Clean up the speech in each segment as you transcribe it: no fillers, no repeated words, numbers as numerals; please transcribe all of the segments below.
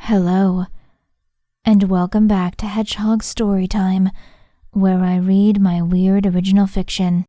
Hello, and welcome back to Hedgehog Storytime, where I read my weird original fiction.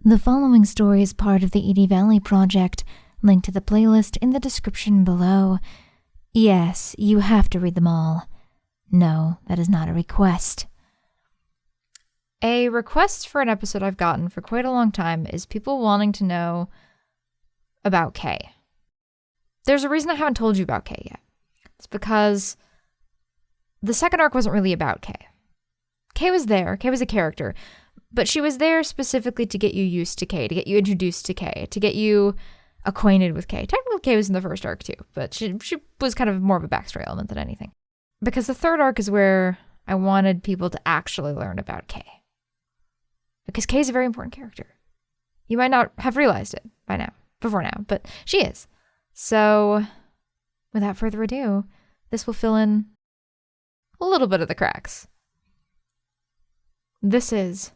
The following story is part of the Edie Valley Project, linked to the playlist in the description below. Yes, you have to read them all. No, that is not a request. A request for an episode I've gotten for quite a long time is people wanting to know about Kay. There's a reason I haven't told you about Kay yet. It's because the second arc wasn't really about Kay. Kay was there. Kay was a character. But she was there specifically to get you used to Kay, to get you introduced to Kay, to get you acquainted with Kay. Technically, Kay was in the first arc too, but she was kind of more of a backstory element than anything. Because the third arc is where I wanted people to actually learn about Kay. Because Kay's a very important character. You might not have realized it before now, but she is. So, without further ado, this will fill in a little bit of the cracks. This is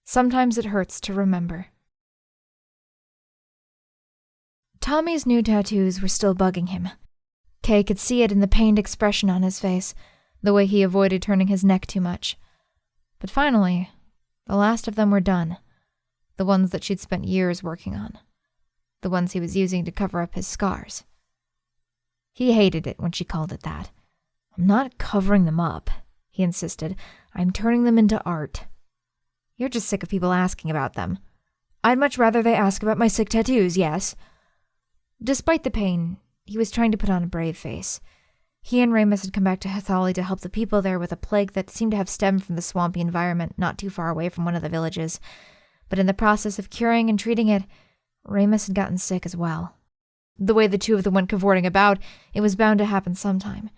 Sometimes It Hurts to Remember. Tommy's new tattoos were still bugging him. Kay could see it in the pained expression on his face, the way he avoided turning his neck too much. But finally, the last of them were done. The ones that she'd spent years working on. The ones he was using to cover up his scars. He hated it when she called it that. "I'm not covering them up," he insisted. "I'm turning them into art." "You're just sick of people asking about them." "I'd much rather they ask about my sick tattoos, yes." Despite the pain, he was trying to put on a brave face. He and Ramus had come back to Hethali to help the people there with a plague that seemed to have stemmed from the swampy environment not too far away from one of the villages. But in the process of curing and treating it, Ramus had gotten sick as well. The way the two of them went cavorting about, it was bound to happen sometime.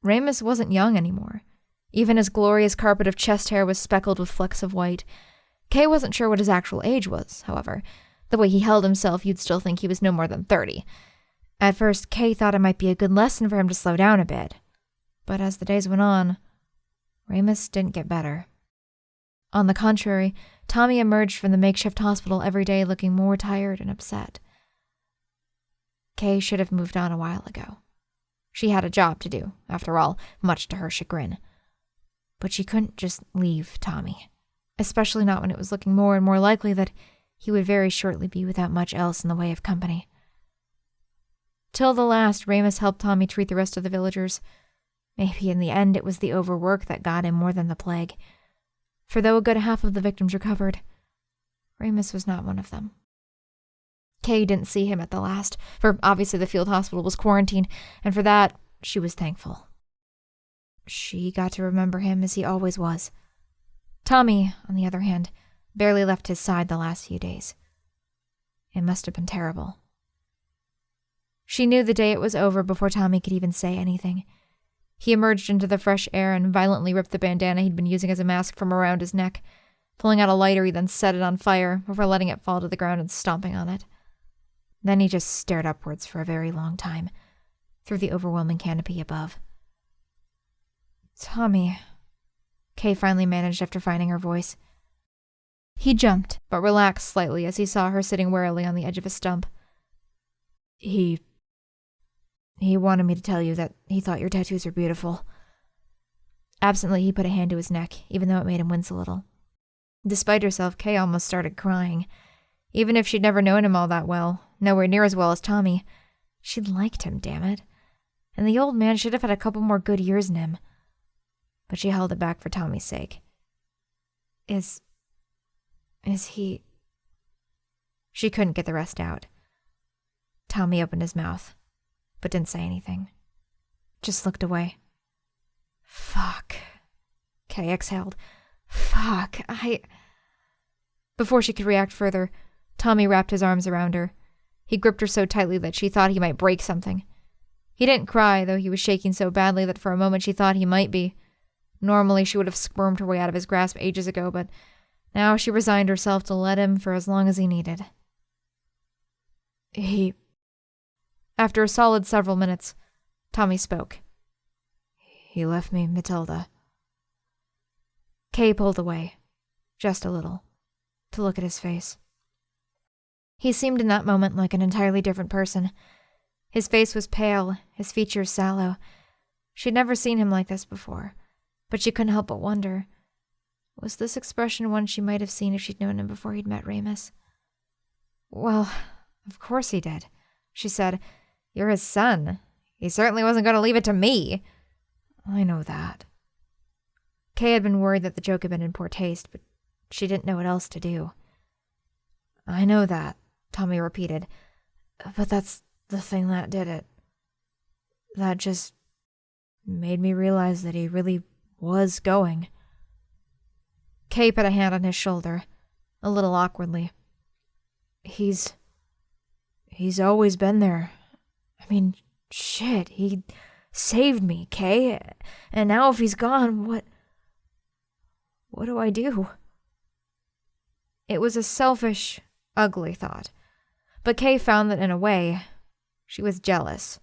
Ramus wasn't young anymore. Even his glorious carpet of chest hair was speckled with flecks of white. Kay wasn't sure what his actual age was, however. The way he held himself, you'd still think he was no more than 30. At first, Kay thought it might be a good lesson for him to slow down a bit. But as the days went on, Ramus didn't get better. On the contrary, Tommy emerged from the makeshift hospital every day looking more tired and upset. Kay should have moved on a while ago. She had a job to do, after all, much to her chagrin. But she couldn't just leave Tommy, especially not when it was looking more and more likely that he would very shortly be without much else in the way of company. Till the last, Ramus helped Tommy treat the rest of the villagers. Maybe in the end it was the overwork that got him more than the plague. For though a good half of the victims recovered, Ramus was not one of them. Kay didn't see him at the last, for obviously the field hospital was quarantined, and for that, she was thankful. She got to remember him as he always was. Tommy, on the other hand, barely left his side the last few days. It must have been terrible. She knew the day it was over before Tommy could even say anything. He emerged into the fresh air and violently ripped the bandana he'd been using as a mask from around his neck. Pulling out a lighter, he then set it on fire before letting it fall to the ground and stomping on it. Then he just stared upwards for a very long time, through the overwhelming canopy above. "Tommy," Kay finally managed after finding her voice. He jumped, but relaxed slightly as he saw her sitting warily on the edge of a stump. He wanted me to tell you that he thought your tattoos were beautiful." Absently, he put a hand to his neck, even though it made him wince a little. Despite herself, Kay almost started crying. Even if she'd never known him all that well, nowhere near as well as Tommy, she'd liked him, damn it. And the old man should have had a couple more good years in him. But she held it back for Tommy's sake. Is he... She couldn't get the rest out. Tommy opened his mouth, but didn't say anything. Just looked away. "Fuck." Kay exhaled. "Fuck, Before she could react further, Tommy wrapped his arms around her. He gripped her so tightly that she thought he might break something. He didn't cry, though he was shaking so badly that for a moment she thought he might be. Normally she would have squirmed her way out of his grasp ages ago, but now she resigned herself to let him for as long as he needed. After a solid several minutes, Tommy spoke. "He left me Matilda." Kay pulled away, just a little, to look at his face. He seemed in that moment like an entirely different person. His face was pale, his features sallow, She'd never seen him like this before, but she couldn't help but wonder, was this expression one she might have seen if she'd known him before he'd met Ramus? "Well, of course he did," she said. "You're his son. He certainly wasn't going to leave it to me." "I know that." Kay had been worried that the joke had been in poor taste, but she didn't know what else to do. "I know that," Tommy repeated. "But that's the thing that did it. That just made me realize that he really was going." Kay put a hand on his shoulder, a little awkwardly. He's always been there. I mean, shit, he saved me, Kay. And now if he's gone, what do I do?" It was a selfish, ugly thought, but Kay found that in a way, she was jealous.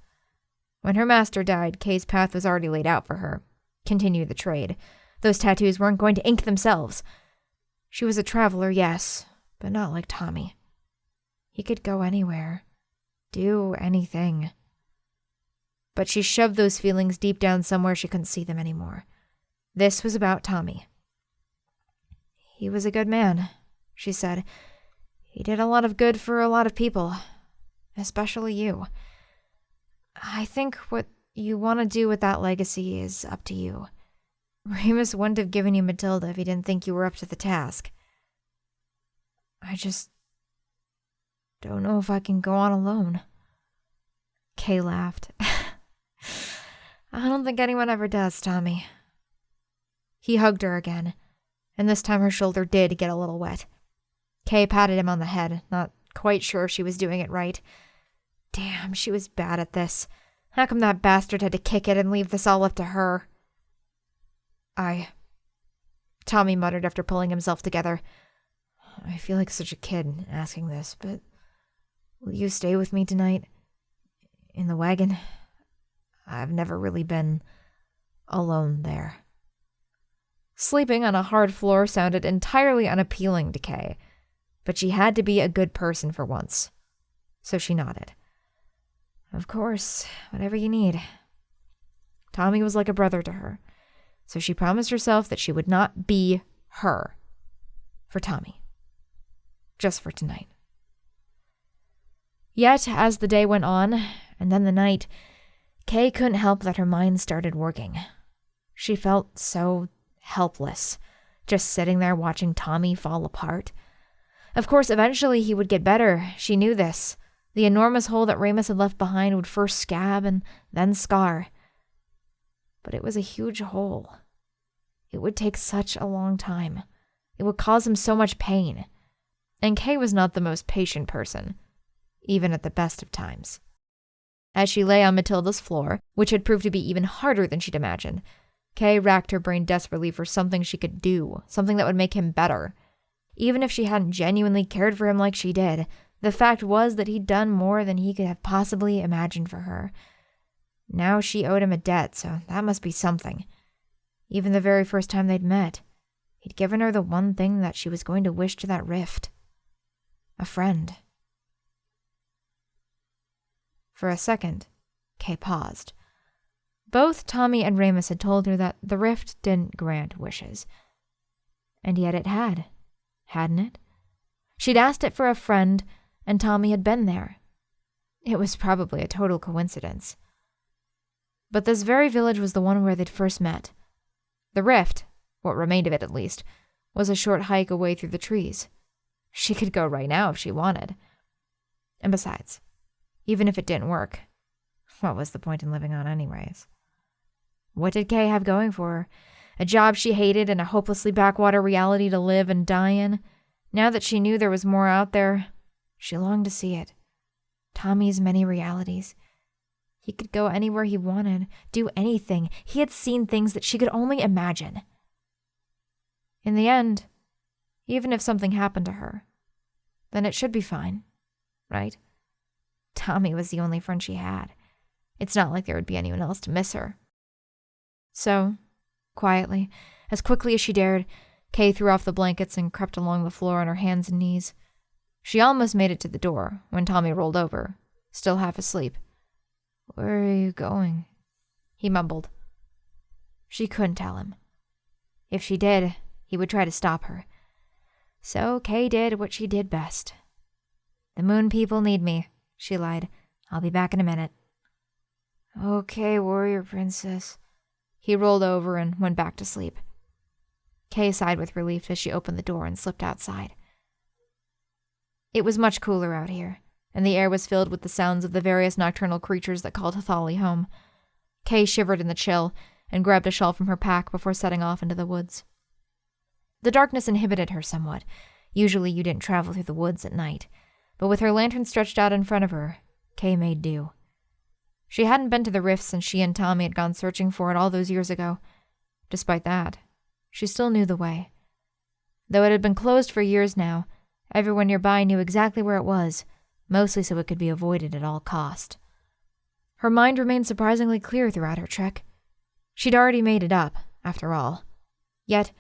When her master died, Kay's path was already laid out for her. Continue the trade. Those tattoos weren't going to ink themselves. She was a traveler, yes, but not like Tommy. He could go anywhere, do anything. But she shoved those feelings deep down somewhere she couldn't see them anymore. This was about Tommy. "He was a good man," she said. "He did a lot of good for a lot of people, especially you. I think what you want to do with that legacy is up to you. Ramus wouldn't have given you Matilda if he didn't think you were up to the task. I just don't know if I can go on alone." Kay laughed. "I don't think anyone ever does, Tommy." He hugged her again, and this time her shoulder did get a little wet. Kay patted him on the head, not quite sure if she was doing it right. Damn, she was bad at this. How come that bastard had to kick it and leave this all up to her? Tommy muttered after pulling himself together. "I feel like such a kid asking this, but will you stay with me tonight? In the wagon? I've never really been alone there." Sleeping on a hard floor sounded entirely unappealing to Kay, but she had to be a good person for once. So she nodded. "Of course, whatever you need." Tommy was like a brother to her, so she promised herself that she would not be her for Tommy. Just for tonight. Yet, as the day went on, and then the night, Kay couldn't help that her mind started working. She felt so helpless, just sitting there watching Tommy fall apart. Of course, eventually he would get better. She knew this. The enormous hole that Ramus had left behind would first scab and then scar. But it was a huge hole. It would take such a long time. It would cause him so much pain. And Kay was not the most patient person, even at the best of times. As she lay on Matilda's floor, which had proved to be even harder than she'd imagined, Kay racked her brain desperately for something she could do, something that would make him better. Even if she hadn't genuinely cared for him like she did, the fact was that he'd done more than he could have possibly imagined for her. Now she owed him a debt, so that must be something. Even the very first time they'd met, he'd given her the one thing that she was going to wish to that rift. A friend. For a second, Kay paused. Both Tommy and Ramus had told her that the rift didn't grant wishes. And yet it had, hadn't it? She'd asked it for a friend, and Tommy had been there. It was probably a total coincidence. But this very village was the one where they'd first met. The rift, what remained of it at least, was a short hike away through the trees. She could go right now if she wanted. And besides, even if it didn't work, what was the point in living on anyways? What did Kay have going for her? A job she hated and a hopelessly backwater reality to live and die in? Now that she knew there was more out there, she longed to see it. Tommy's many realities. He could go anywhere he wanted, do anything. He had seen things that she could only imagine. In the end, even if something happened to her, then it should be fine, right? Tommy was the only friend she had. It's not like there would be anyone else to miss her. So, quietly, as quickly as she dared, Kay threw off the blankets and crept along the floor on her hands and knees. She almost made it to the door when Tommy rolled over, still half asleep. "Where are you going?" he mumbled, She couldn't tell him. If she did, he would try to stop her. So Kay did what she did best. "The moon people need me," she lied. "I'll be back in a minute." "Okay, warrior princess." He rolled over and went back to sleep. Kay sighed with relief as she opened the door and slipped outside. It was much cooler out here, and the air was filled with the sounds of the various nocturnal creatures that called Hethali home. Kay shivered in the chill and grabbed a shawl from her pack before setting off into the woods. The darkness inhibited her somewhat. Usually you didn't travel through the woods at night, but with her lantern stretched out in front of her, Kay made do. She hadn't been to the rift since she and Tommy had gone searching for it all those years ago. Despite that, she still knew the way. Though it had been closed for years now, everyone nearby knew exactly where it was, mostly so it could be avoided at all cost. Her mind remained surprisingly clear throughout her trek. She'd already made it up, after all. Yet,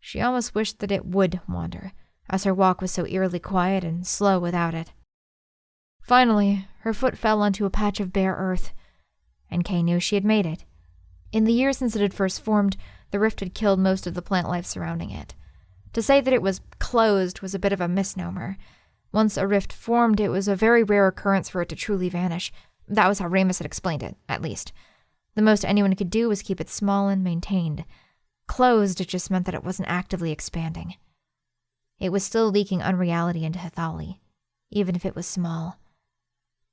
she almost wished that it would wander, as her walk was so eerily quiet and slow without it. Finally, her foot fell onto a patch of bare earth, and Kay knew she had made it. In the years since it had first formed, the rift had killed most of the plant life surrounding it. To say that it was closed was a bit of a misnomer. Once a rift formed, it was a very rare occurrence for it to truly vanish. That was how Ramus had explained it, at least. The most anyone could do was keep it small and maintained. Closed, it just meant that it wasn't actively expanding. It was still leaking unreality into Hethali, even if it was small.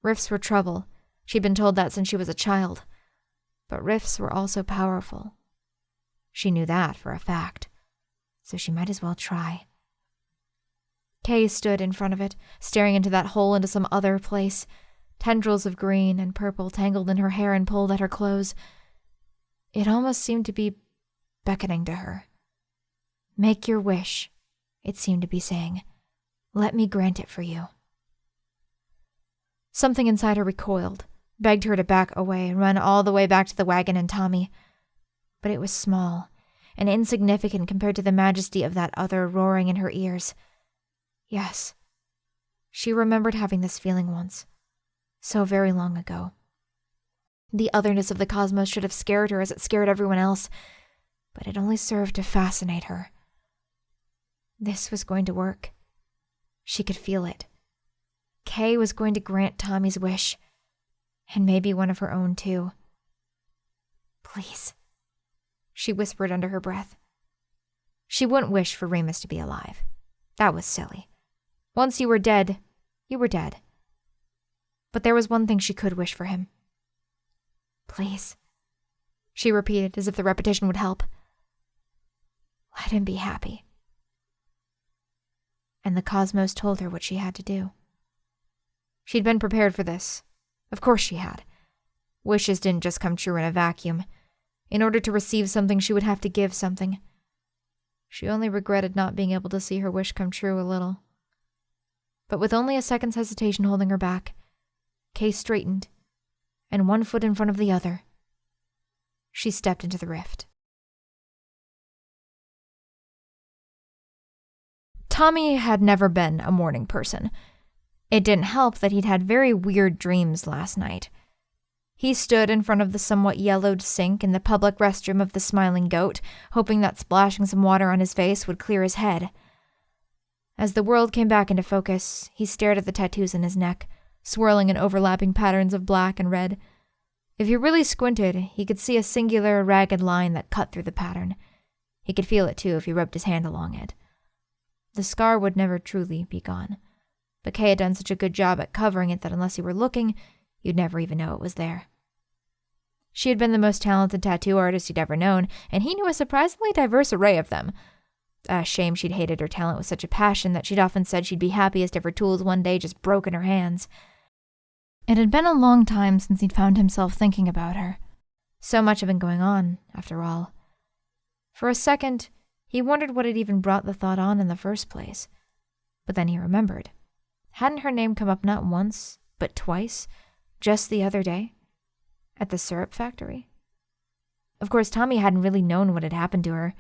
Rifts were trouble. She'd been told that since she was a child. But rifts were also powerful. She knew that for a fact, so she might as well try. Kay stood in front of it, staring into that hole into some other place. Tendrils of green and purple tangled in her hair and pulled at her clothes. It almost seemed to be beckoning to her. "Make your wish," it seemed to be saying. "Let me grant it for you." Something inside her recoiled, begged her to back away and run all the way back to the wagon and Tommy. But it was small and insignificant compared to the majesty of that other roaring in her ears. Yes, she remembered having this feeling once, so very long ago. The otherness of the cosmos should have scared her as it scared everyone else, but it only served to fascinate her. This was going to work. She could feel it. Kay was going to grant Tommy's wish, and maybe one of her own too. "Please," she whispered under her breath. She wouldn't wish for Ramus to be alive. That was silly. Once you were dead, you were dead. But there was one thing she could wish for him. "Please," she repeated as if the repetition would help. "Let him be happy." And the cosmos told her what she had to do. She'd been prepared for this. Of course she had. Wishes didn't just come true in a vacuum. In order to receive something, she would have to give something. She only regretted not being able to see her wish come true a little. But with only a second's hesitation holding her back, Kay straightened, and one foot in front of the other, she stepped into the rift. Tommy had never been a morning person. It didn't help that he'd had very weird dreams last night. He stood in front of the somewhat yellowed sink in the public restroom of the Smiling Goat, hoping that splashing some water on his face would clear his head. As the world came back into focus, he stared at the tattoos in his neck, swirling in overlapping patterns of black and red. If he really squinted, he could see a singular, ragged line that cut through the pattern. He could feel it, too, if he rubbed his hand along it. The scar would never truly be gone, but Kay had done such a good job at covering it that unless you were looking, you'd never even know it was there. She had been the most talented tattoo artist he'd ever known, and he knew a surprisingly diverse array of them. A shame she'd hated her talent with such a passion that she'd often said she'd be happiest if her tools one day just broke in her hands. It had been a long time since he'd found himself thinking about her. So much had been going on, after all. For a second, he wondered what had even brought the thought on in the first place. But then he remembered. Hadn't her name come up not once, but twice, just the other day? At the syrup factory? Of course, Tommy hadn't really known what had happened to her.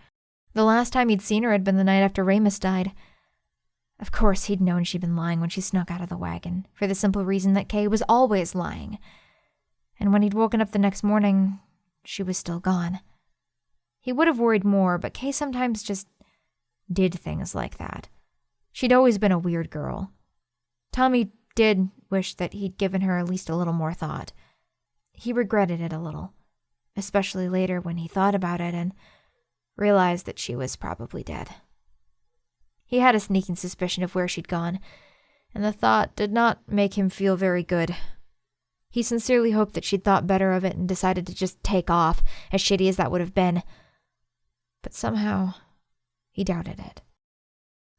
The last time he'd seen her had been the night after Ramus died. Of course, he'd known she'd been lying when she snuck out of the wagon, for the simple reason that Kay was always lying. And when he'd woken up the next morning, she was still gone. He would have worried more, but Kay sometimes just did things like that. She'd always been a weird girl. Tommy did wish that he'd given her at least a little more thought. He regretted it a little, especially later when he thought about it and realized that she was probably dead. He had a sneaking suspicion of where she'd gone, and the thought did not make him feel very good. He sincerely hoped that she'd thought better of it and decided to just take off, as shitty as that would have been. But somehow, he doubted it.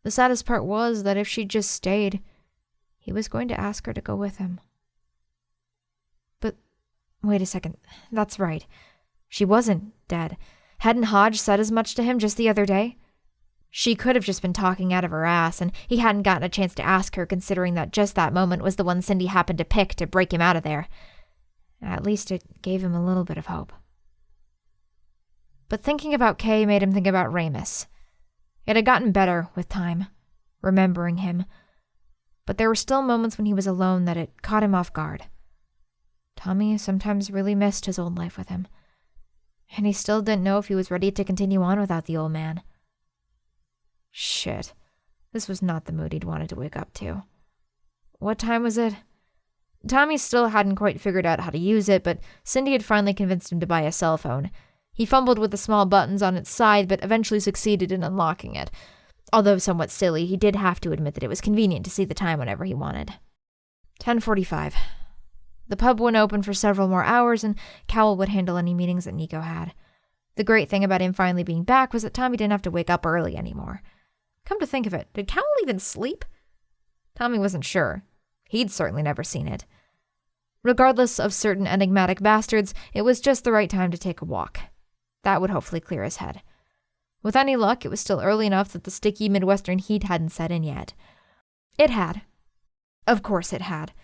The saddest part was that if she'd just stayed, he was going to ask her to go with him. But wait a second, that's right. She wasn't dead. Hadn't Hodge said as much to him just the other day? She could have just been talking out of her ass, and he hadn't gotten a chance to ask her, considering that just that moment was the one Cindy happened to pick to break him out of there. At least it gave him a little bit of hope. But thinking about Kay made him think about Ramus. It had gotten better with time, remembering him, but there were still moments when he was alone that it caught him off guard. Tommy sometimes really missed his old life with him, and he still didn't know if he was ready to continue on without the old man. Shit, this was not the mood he'd wanted to wake up to. What time was it? Tommy still hadn't quite figured out how to use it, but Cindy had finally convinced him to buy a cell phone. He fumbled with the small buttons on its side, but eventually succeeded in unlocking it. Although somewhat silly, he did have to admit that it was convenient to see the time whenever he wanted. 10:45. The pub went open for several more hours, and Cowell would handle any meetings that Nico had. The great thing about him finally being back was that Tommy didn't have to wake up early anymore. Come to think of it, did Cowell even sleep? Tommy wasn't sure. He'd certainly never seen it. Regardless of certain enigmatic bastards, it was just the right time to take a walk. That would hopefully clear his head. With any luck, it was still early enough that the sticky Midwestern heat hadn't set in yet. It had. Of course it had.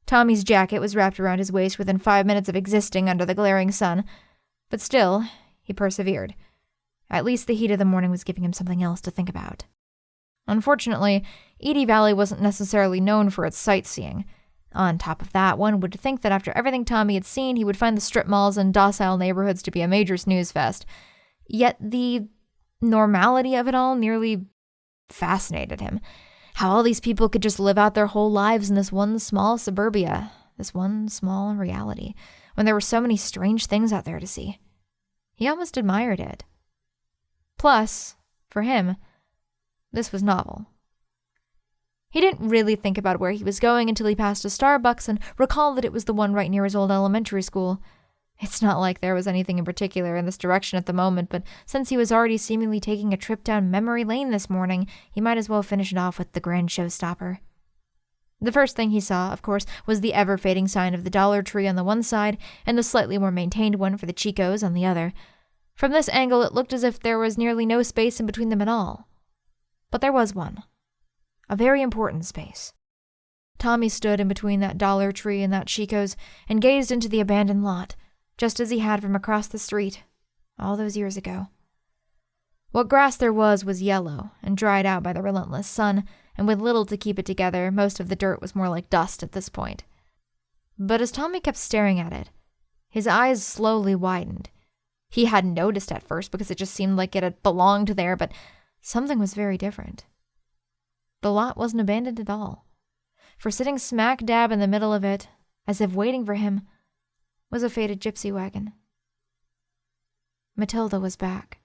Tommy's jacket was wrapped around his waist within 5 minutes of existing under the glaring sun, but still, he persevered. At least the heat of the morning was giving him something else to think about. Unfortunately, Edie Valley wasn't necessarily known for its sightseeing. On top of that, one would think that after everything Tommy had seen, he would find the strip malls and docile neighborhoods to be a major snooze fest. Yet the normality of it all nearly fascinated him. How all these people could just live out their whole lives in this one small suburbia, this one small reality, when there were so many strange things out there to see. He almost admired it. Plus, for him, this was novel. He didn't really think about where he was going until he passed a Starbucks and recalled that it was the one right near his old elementary school. It's not like there was anything in particular in this direction at the moment, but since he was already seemingly taking a trip down memory lane this morning, he might as well finish it off with the grand showstopper. The first thing he saw, of course, was the ever-fading sign of the Dollar Tree on the one side and the slightly more maintained one for the Chicos on the other. From this angle, it looked as if there was nearly no space in between them at all. But there was one. A very important space. Tommy stood in between that Dollar Tree and that Chico's and gazed into the abandoned lot, just as he had from across the street, all those years ago. What grass there was yellow and dried out by the relentless sun, and with little to keep it together, most of the dirt was more like dust at this point. But as Tommy kept staring at it, his eyes slowly widened. He hadn't noticed at first because it just seemed like it had belonged there, but something was very different. The lot wasn't abandoned at all, for sitting smack dab in the middle of it, as if waiting for him, was a faded gypsy wagon. Matilda was back.